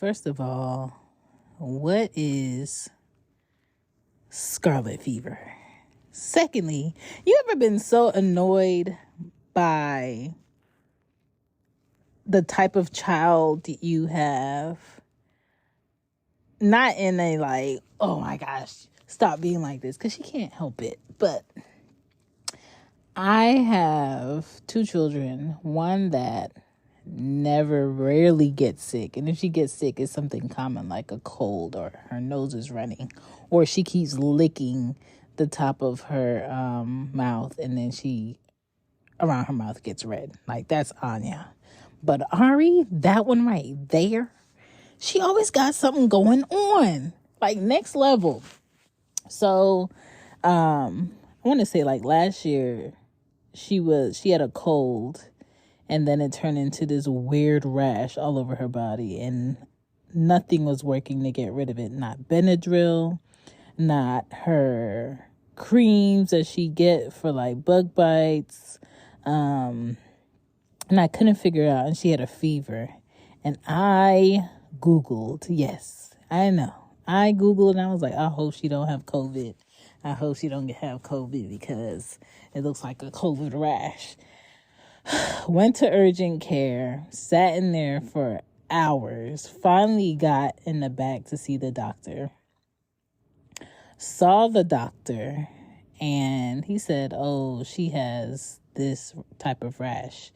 first of all, what is scarlet fever? Secondly, you ever been so annoyed by the type of child you have? Not in a like, oh my gosh, stop being like this, because she can't help it. But I have two children, one that rarely gets sick. And if she gets sick, it's something common like a cold or her nose is running or she keeps licking the top of her mouth and then around her mouth gets red. Like that's Anya. But Ari, that one right there, she always got something going on, like next level. So I want to say like last year she had a cold and then it turned into this weird rash all over her body and nothing was working to get rid of it. Not Benadryl, not her creams that she get for like bug bites. And I couldn't figure it out, and she had a fever. And I Googled, yes, I know. I Googled and I was like, I hope she don't have COVID. I hope she don't have COVID because it looks like a COVID rash. Went to urgent care, sat in there for hours, finally got in the back to see the doctor. Saw the doctor, and he said, oh, she has this type of rash.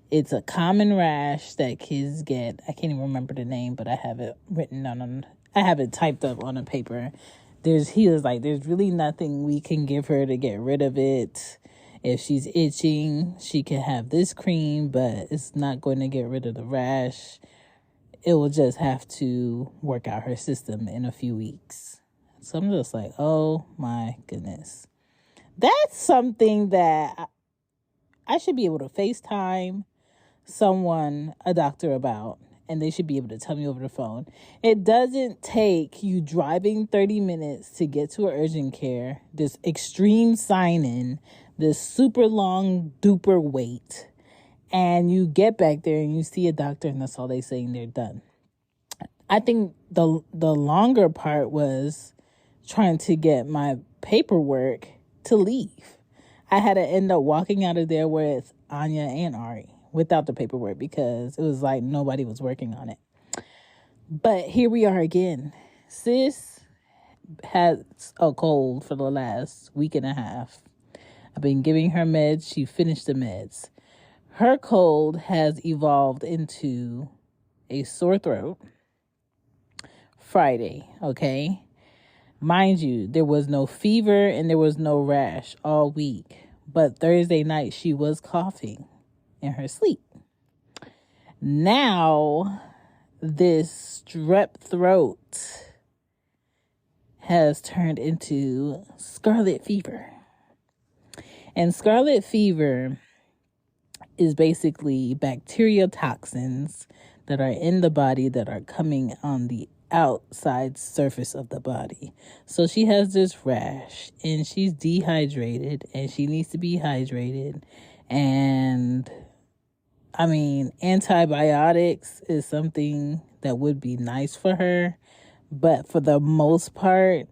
It's a common rash that kids get. I can't even remember the name, but I have it written down I have it typed up on a paper. He was like, there's really nothing we can give her to get rid of it. If she's itching, she can have this cream, but it's not going to get rid of the rash. It will just have to work out her system in a few weeks. So I'm just like, oh my goodness. That's something that I should be able to FaceTime a doctor about, and they should be able to tell me over the phone. It doesn't take you driving 30 minutes to get to an urgent care, this extreme sign-in, this super long duper wait, and you get back there and you see a doctor and that's all they say and they're done. I think the longer part was trying to get my paperwork to leave. I had to end up walking out of there with Anya and Ari without the paperwork because it was like nobody was working on it. But here we are again. Sis has a cold for the last week and a half. I've been giving her meds. She finished the meds. Her cold has evolved into a sore throat Friday, okay? Mind you, there was no fever and there was no rash all week. But Thursday night, she was coughing in her sleep. Now, this strep throat has turned into scarlet fever. And scarlet fever is basically bacterial toxins that are in the body that are coming on the outside surface of the body. So she has this rash and she's dehydrated and she needs to be hydrated. And I mean, antibiotics is something that would be nice for her. But for the most part,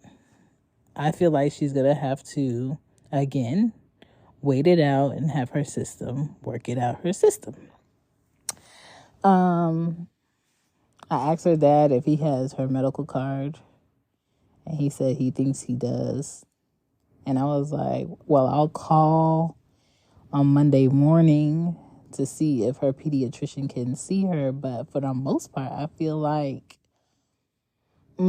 I feel like she's going to have to, again, wait it out and have her system work it out her system. I asked her dad if he has her medical card, and he said he thinks he does. And I was like, well, I'll call on Monday morning to see if her pediatrician can see her. But for the most part, I feel like, they're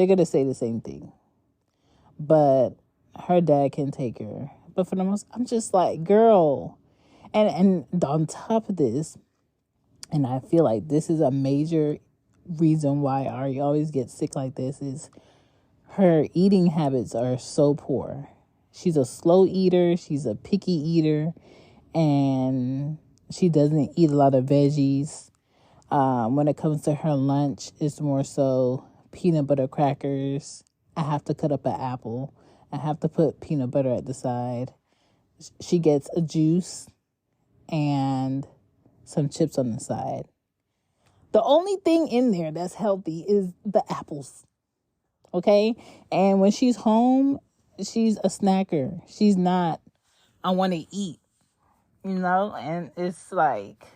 going to say the same thing. But her dad can take her. But for the most, I'm just like, girl. And on top of this, and I feel like this is a major reason why Ari always gets sick like this, is her eating habits are so poor. She's a slow eater. She's a picky eater. And she doesn't eat a lot of veggies. When it comes to her lunch, it's more so peanut butter crackers. I have to cut up an apple. I have to put peanut butter at the side. She gets a juice and some chips on the side. The only thing in there that's healthy is the apples. Okay? And when she's home, she's a snacker. She's not, I want to eat, And it's like,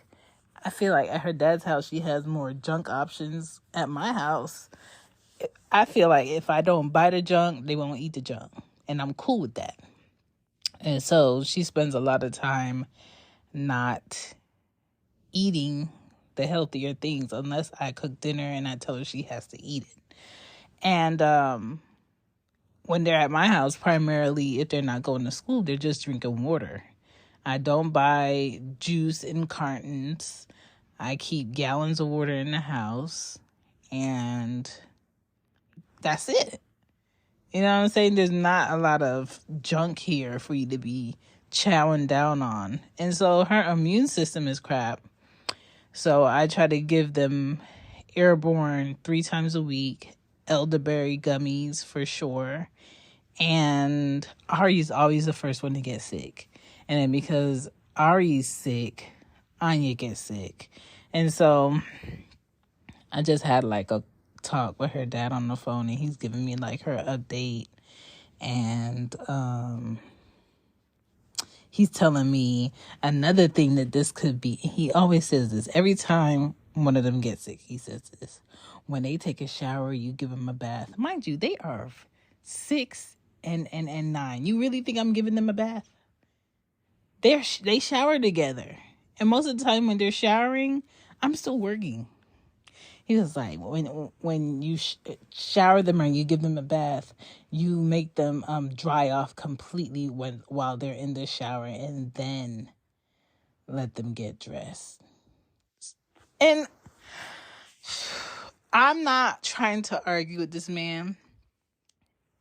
I feel like at her dad's house, she has more junk options. At my house, I feel like if I don't buy the junk, they won't eat the junk. And I'm cool with that. And so she spends a lot of time not eating the healthier things unless I cook dinner and I tell her she has to eat it. And when they're at my house, primarily if they're not going to school, they're just drinking water. I don't buy juice in cartons. I keep gallons of water in the house. And that's it. You know what I'm saying? There's not a lot of junk here for you to be chowing down on. And so her immune system is crap. So I try to give them Airborne 3 times a week, elderberry gummies for sure. And Ari's always the first one to get sick. And then because Ari's sick, Anya gets sick. And so I just had like a talk with her dad on the phone, and he's giving me like her update. And he's telling me another thing that this could be. He always says this every time one of them gets sick. He says this: when they take a shower, you give them a bath. Mind you, they are 6 and 9. You really think I'm giving them a bath? They shower together, and most of the time when they're showering, I'm still working. He was like, when you shower them or you give them a bath, you make them dry off completely while they're in the shower, and then let them get dressed. And I'm not trying to argue with this man.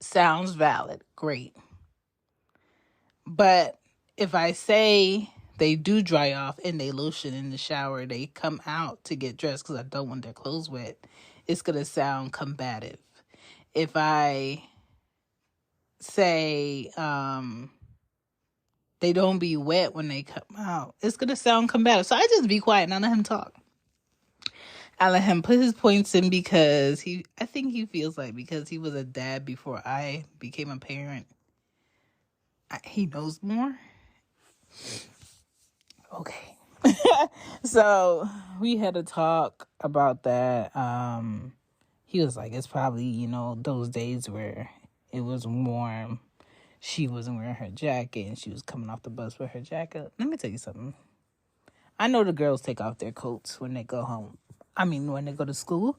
Sounds valid. Great. But if I say they do dry off and they lotion in the shower, they come out to get dressed because I don't want their clothes wet, it's going to sound combative. If I say they don't be wet when they come out, it's going to sound combative. So I just be quiet and I let him talk. I let him put his points in because I think he feels like because he was a dad before I became a parent, he knows more. Okay. So we had a talk about that. He was like, it's probably, those days where it was warm. She wasn't wearing her jacket and she was coming off the bus with her jacket. Let me tell you something. I know the girls take off their coats when they go home. When they go to school.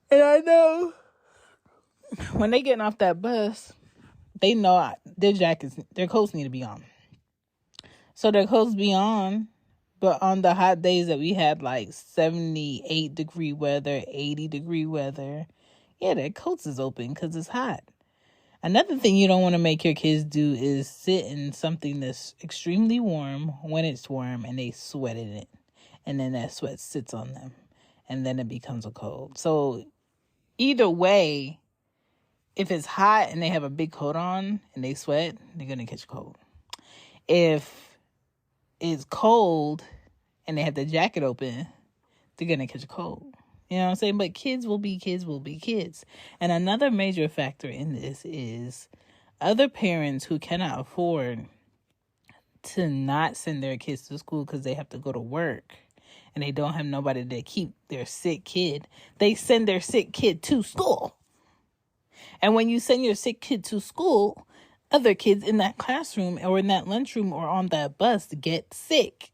And I know when they getting off that bus, they know their coats need to be on. So their coats be on, but on the hot days that we had like 78-degree weather, 80-degree weather, yeah, their coats is open because it's hot. Another thing you don't want to make your kids do is sit in something that's extremely warm when it's warm and they sweat in it. And then that sweat sits on them. And then it becomes a cold. So either way, if it's hot and they have a big coat on and they sweat, they're going to catch a cold. If it's cold and they have the jacket open, they're going to catch a cold. You know what I'm saying? But kids will be kids. And another major factor in this is other parents who cannot afford to not send their kids to school because they have to go to work and they don't have nobody to keep their sick kid. They send their sick kid to school. And when you send your sick kid to school, other kids in that classroom or in that lunchroom or on that bus get sick.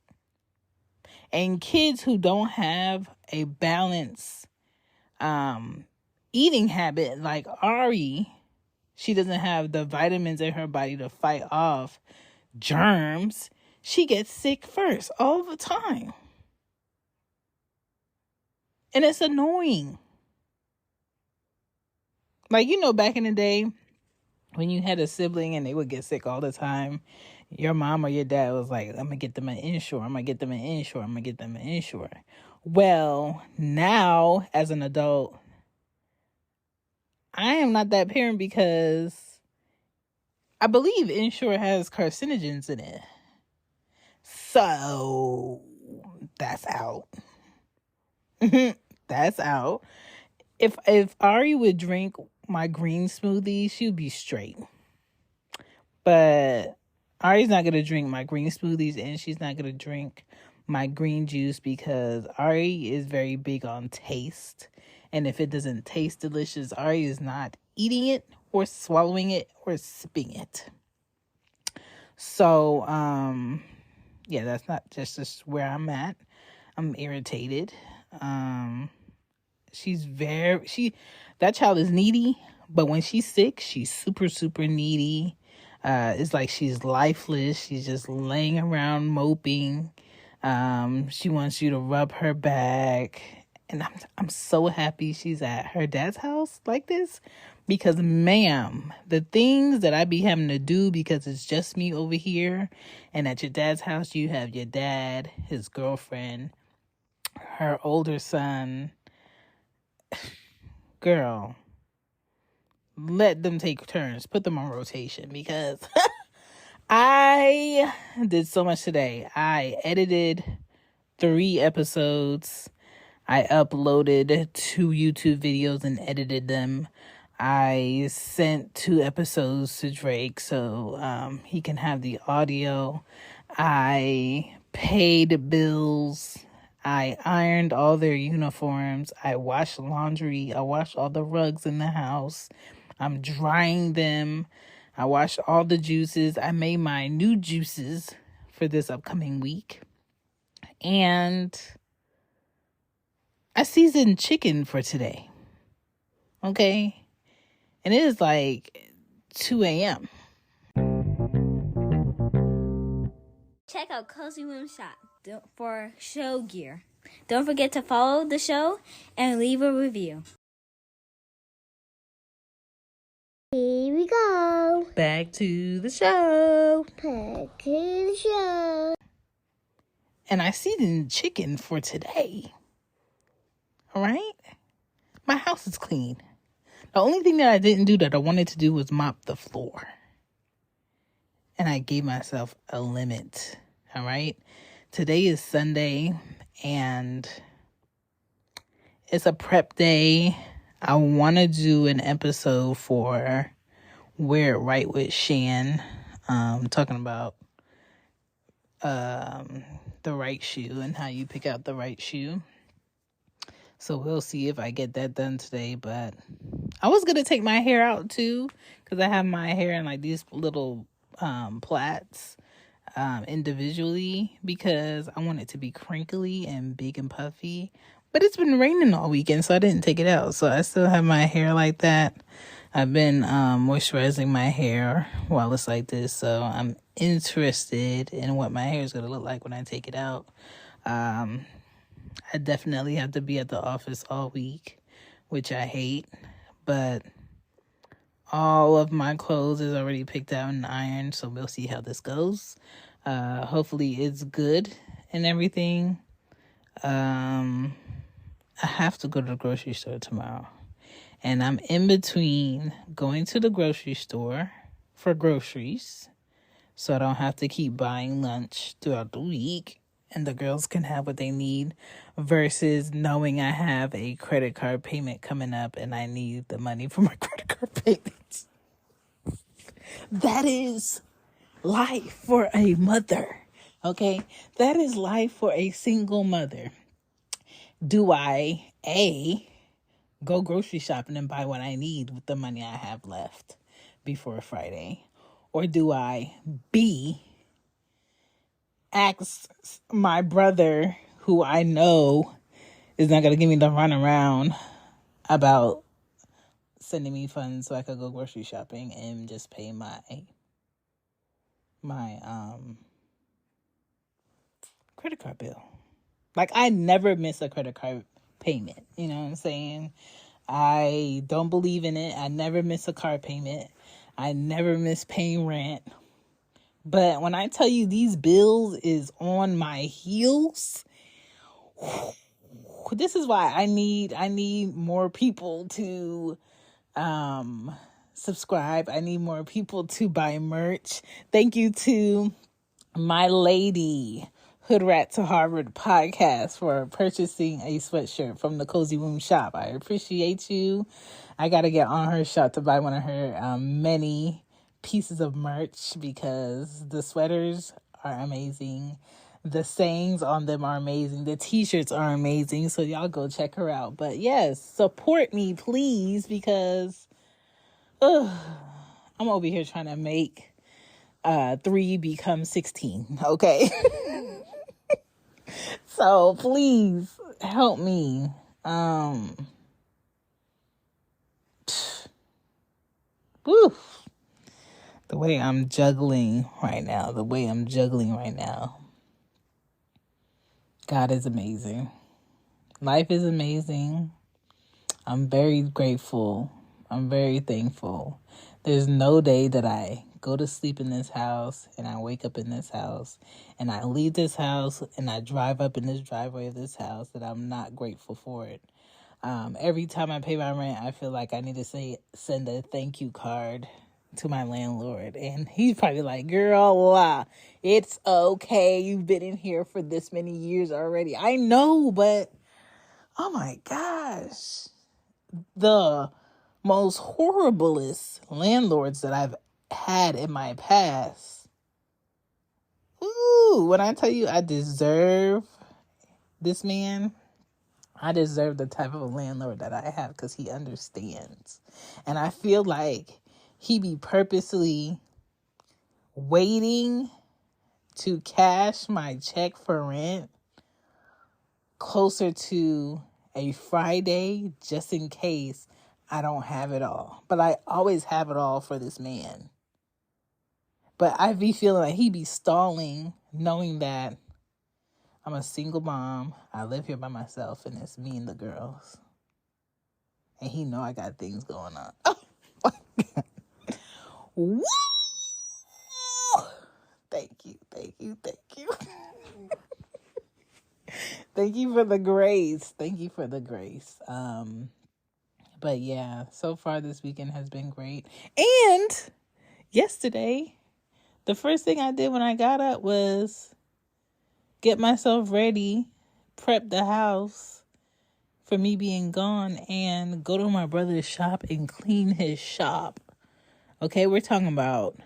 And kids who don't have a balanced eating habit like Ari, she doesn't have the vitamins in her body to fight off germs. She gets sick first all the time. And it's annoying. Like, back in the day, when you had a sibling and they would get sick all the time, your mom or your dad was like, I'm going to get them an Ensure. I'm going to get them an Ensure. I'm going to get them an Ensure. Well, now, as an adult, I am not that parent because I believe Ensure has carcinogens in it. So that's out. That's out. If Ari would drink my green smoothie, she'd be straight. But Ari's not going to drink my green smoothies, and she's not going to drink my green juice because Ari is very big on taste. And if it doesn't taste delicious, Ari is not eating it or swallowing it or sipping it. So, yeah, that's not just where I'm at. I'm irritated. That child is needy, but when she's sick, she's super, super needy. It's like she's lifeless. She's just laying around moping. She wants you to rub her back. And I'm so happy she's at her dad's house like this. Because, ma'am, the things that I be having to do because it's just me over here. And at your dad's house, you have your dad, his girlfriend, her older son. Girl, let them take turns. Put them on rotation because I did so much today. I edited 3 episodes. I uploaded 2 YouTube videos and edited them. I sent 2 episodes to Drake so he can have the audio. I paid bills. I ironed all their uniforms. I washed laundry. I washed all the rugs in the house. I'm drying them. I washed all the juices. I made my new juices for this upcoming week. And I seasoned chicken for today. Okay? And it is like 2 a.m. Check out Cozy Room Shop for show gear. Don't forget to follow the show and leave a review. Here we go. Back to the show. Back to the show. And I seasoned chicken for today. All right? My house is clean. The only thing that I didn't do that I wanted to do was mop the floor. And I gave myself a limit. All right? Today is Sunday and it's a prep day. I want to do an episode for Wear It Right with Shan. Talking about the right shoe and how you pick out the right shoe. So we'll see if I get that done today. But I was going to take my hair out too because I have my hair in like these little plaits individually because I want it to be crinkly and big and puffy. But it's been raining all weekend, so I didn't take it out. So I still have my hair like that. I've been moisturizing my hair while it's like this. So I'm interested in what my hair is going to look like when I take it out. I definitely have to be at the office all week, which I hate. But all of my clothes is already picked out and ironed, so we'll see how this goes. Hopefully it's good and everything. I have to go to the grocery store tomorrow. And I'm in between going to the grocery store for groceries so I don't have to keep buying lunch throughout the week and the girls can have what they need versus knowing I have a credit card payment coming up and I need the money for my credit card payments. That is life for a mother, okay? That is life for a single mother. Do I, A, go grocery shopping and buy what I need with the money I have left before Friday? Or do I, B, ask my brother, who I know is not going to give me the runaround, about sending me funds so I could go grocery shopping and just pay my credit card bill. Like, I never miss a credit card payment. You know what I'm saying? I don't believe in it. I never miss a car payment. I never miss paying rent. But when I tell you these bills is on my heels, this is why I need more people to subscribe. I need more people to buy merch. Thank you to my lady Hood Rat to Harvard podcast for purchasing a sweatshirt from the Cozy Womb shop. I appreciate you. I got to get on her shop to buy one of her many pieces of merch because the sweaters are amazing. The sayings on them are amazing. The t-shirts are amazing. So y'all go check her out. But yes, support me, please, because I'm over here trying to make 3 become 16. Okay. So please help me. Woo. The way I'm juggling right now. God is amazing. Life is amazing. I'm very grateful. I'm very thankful. There's no day that I go to sleep in this house and I wake up in this house and I leave this house and I drive up in this driveway of this house that I'm not grateful for it. Every time I pay my rent, I feel like I need to send a thank you card to my landlord. And he's probably like, girl, it's okay. You've been in here for this many years already. I know, but oh my gosh. The most horriblest landlords that I've had in my past. Ooh, when I tell you I deserve this man, I deserve the type of a landlord that I have because he understands. And I feel like he be purposely waiting to cash my check for rent closer to a Friday just in case I don't have it all. But I always have it all for this man. But I be feeling like he be stalling knowing that I'm a single mom. I live here by myself and it's me and the girls. And he know I got things going on. Oh my God. Woo! Thank you. Thank you for the grace. But yeah, so far this weekend has been great. And yesterday, the first thing I did when I got up was get myself ready, prep the house for me being gone, and go to my brother's shop and clean his shop. Okay, we're talking about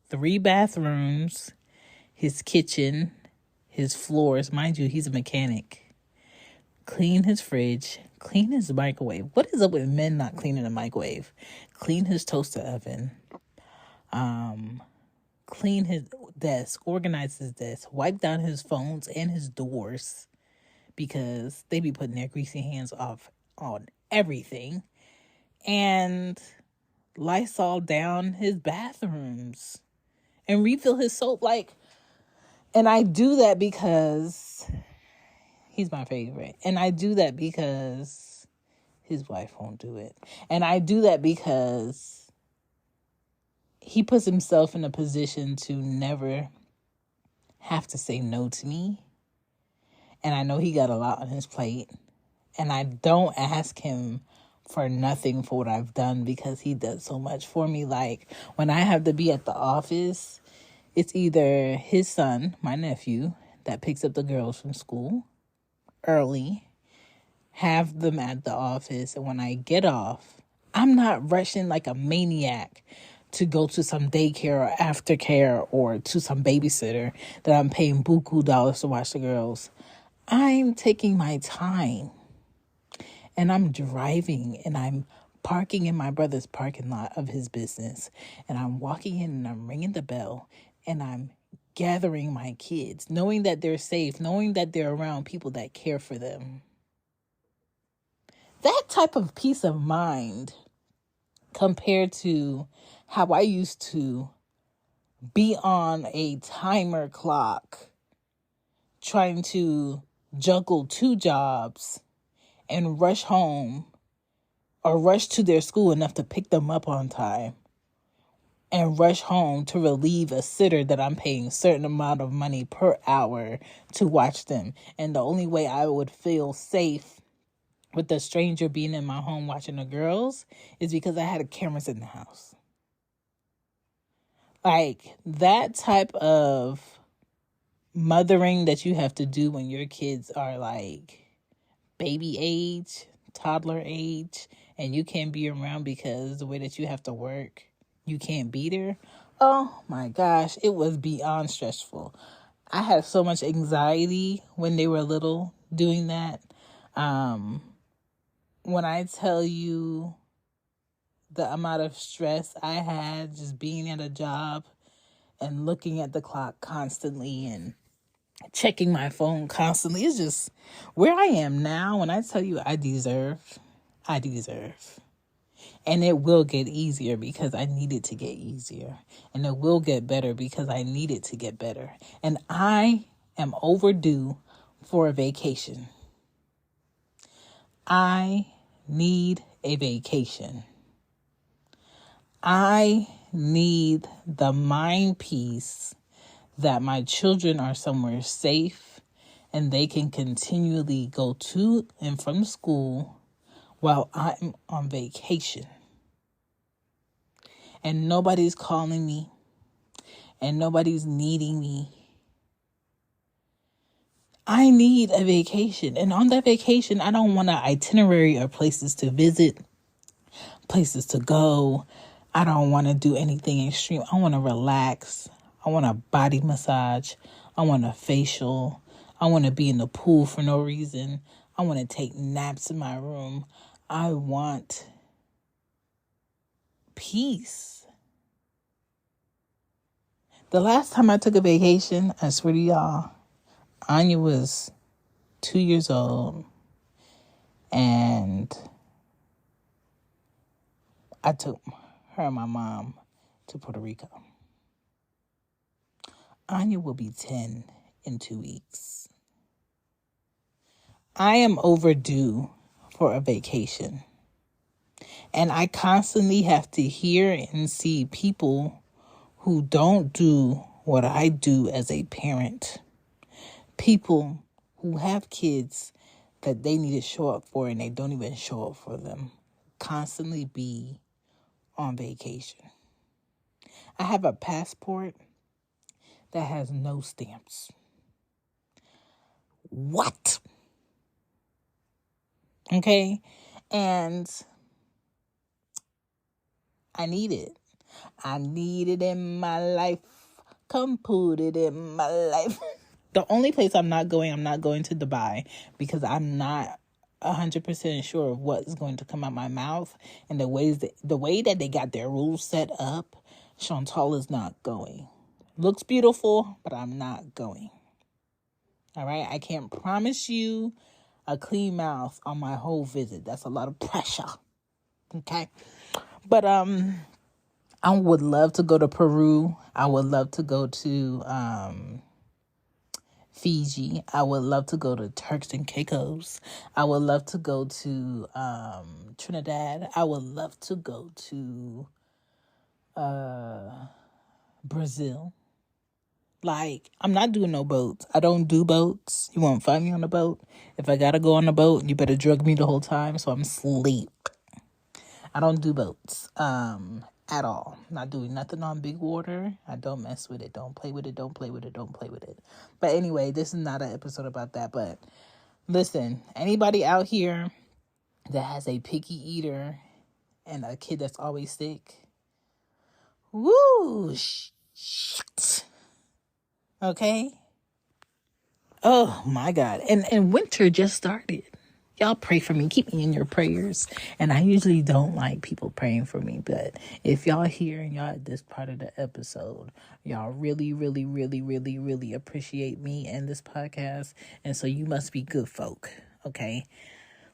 3 bathrooms, his kitchen, his floors. Mind you, he's a mechanic. Clean his fridge, clean his microwave. What is up with men not cleaning the microwave? Clean his toaster oven. Clean his desk, organize his desk, wipe down his phones and his doors because they be putting their greasy hands off on everything. And Lysol down his bathrooms and refill his soap. And I do that because he's my favorite. And I do that because his wife won't do it. And I do that because he puts himself in a position to never have to say no to me. And I know he got a lot on his plate. And I don't ask him for nothing for what I've done because he does so much for me. Like when I have to be at the office, it's either his son, my nephew, that picks up the girls from school early, have them at the office. And when I get off, I'm not rushing like a maniac to go to some daycare or aftercare or to some babysitter that I'm paying buku dollars to watch the girls. I'm taking my time and I'm driving and I'm parking in my brother's parking lot of his business. And I'm walking in and I'm ringing the bell and I'm gathering my kids, knowing that they're safe, knowing that they're around people that care for them. That type of peace of mind compared to how I used to be on a timer clock trying to juggle 2 jobs and rush home or rush to their school enough to pick them up on time and rush home to relieve a sitter that I'm paying a certain amount of money per hour to watch them. And the only way I would feel safe with a stranger being in my home watching the girls is because I had cameras in the house. Like that type of mothering that you have to do when your kids are like baby age, toddler age, and you can't be around because the way that you have to work, you can't be there. Oh my gosh, it was beyond stressful. I had so much anxiety when they were little doing that. When I tell you the amount of stress I had just being at a job and looking at the clock constantly and checking my phone constantly, it's just where I am now. When I tell you I deserve. And it will get easier because I need it to get easier. And it will get better because I need it to get better. And I am overdue for a vacation. I need a vacation. I need the mind peace that my children are somewhere safe and they can continually go to and from school while I'm on vacation. And nobody's calling me and nobody's needing me. I need a vacation. And on that vacation, I don't want an itinerary of places to visit, places to go. I don't want to do anything extreme. I want to relax. I want a body massage. I want a facial. I want to be in the pool for no reason. I want to take naps in my room. I want peace. The last time I took a vacation, I swear to y'all, Anya was 2 years old, and I took her and my mom to Puerto Rico. Anya will be 10 in 2 weeks. I am overdue for a vacation. And I constantly have to hear and see people who don't do what I do as a parent. People who have kids that they need to show up for and they don't even show up for them. Constantly be on vacation. I have a passport that has no stamps. What? Okay? And I need it. I need it in my life. Come put it in my life. The only place I'm not going to Dubai because I'm not 100% sure of what is going to come out my mouth and the way that they got their rules set up. Chantal is not going. Looks beautiful, but I'm not going. All right? I can't promise you a clean mouth on my whole visit. That's a lot of pressure. Okay? But I would love to go to Peru. I would love to go to Fiji. I would love to go to Turks and Caicos. I would love to go to Trinidad. I would love to go to Brazil. Like, I'm not doing no boats. I don't do boats. You won't find me on a boat. If I gotta go on a boat, you better drug me the whole time so I'm asleep. I don't do boats at all. Not doing nothing on big water. I don't mess with it. Don't play with it. Don't play with it. Don't play with it. But anyway, this is not an episode about that. But listen, anybody out here that has a picky eater and a kid that's always sick, woo, shit. Okay? Oh, my God. And winter just started. Y'all pray for me. Keep me in your prayers. And I usually don't like people praying for me. But if y'all here and y'all at this part of the episode, y'all really, really, really, really, really appreciate me and this podcast. And so you must be good folk. Okay?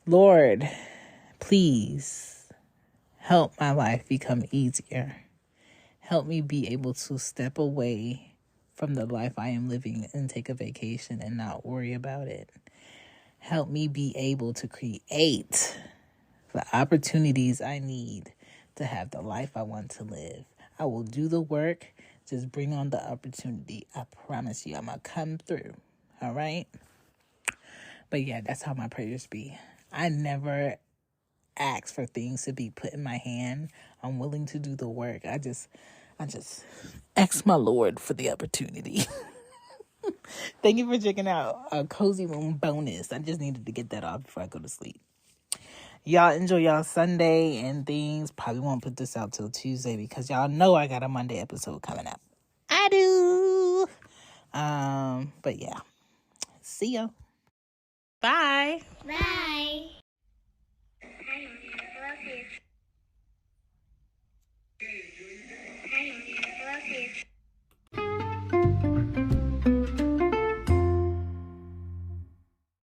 Lord, please help my life become easier. Help me be able to step away from the life I am living and take a vacation and not worry about it. Help me be able to create the opportunities I need to have the life I want to live. I will do the work. Just bring on the opportunity. I promise you I'm going to come through. All right? But yeah, that's how my prayers be. I never ask for things to be put in my hand. I'm willing to do the work. I just ask my Lord for the opportunity. Thank you for checking out a Cozy Room bonus. I just needed to get that off before I go to sleep. Y'all enjoy y'all Sunday and things. Probably won't put this out till Tuesday because y'all know I got a Monday episode coming up. I do. But yeah. See ya. Bye. Bye.